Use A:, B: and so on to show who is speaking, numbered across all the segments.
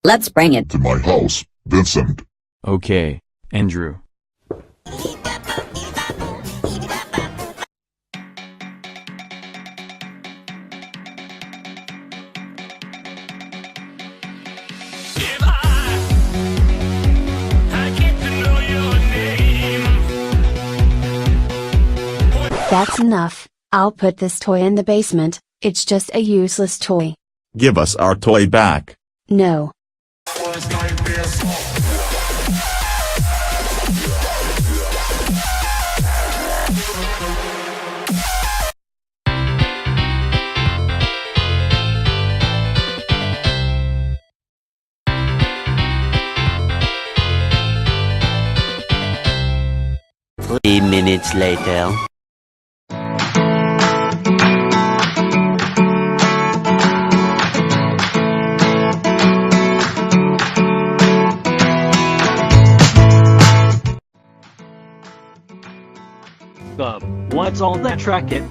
A: Let's bring it
B: to my house, Vincent.
C: Okay, Andrew.
D: That's enough. I'll put this toy in the basement. It's just a useless toy.
E: Give us our toy back.
D: No.
F: Minutes later.
G: What's all that racket?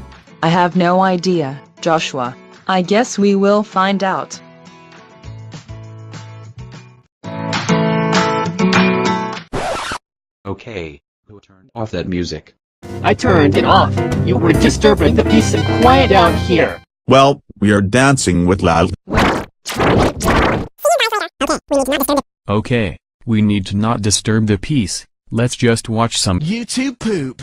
H: I have no idea, Joshua. I guess we will find out.
I: Okay, who turned off that music?
G: I turned it off. You were disturbing the peace and quiet out here.
E: Well, we are dancing with loud.
C: Okay, we need to not disturb the peace. Let's just watch some
J: YouTube poop.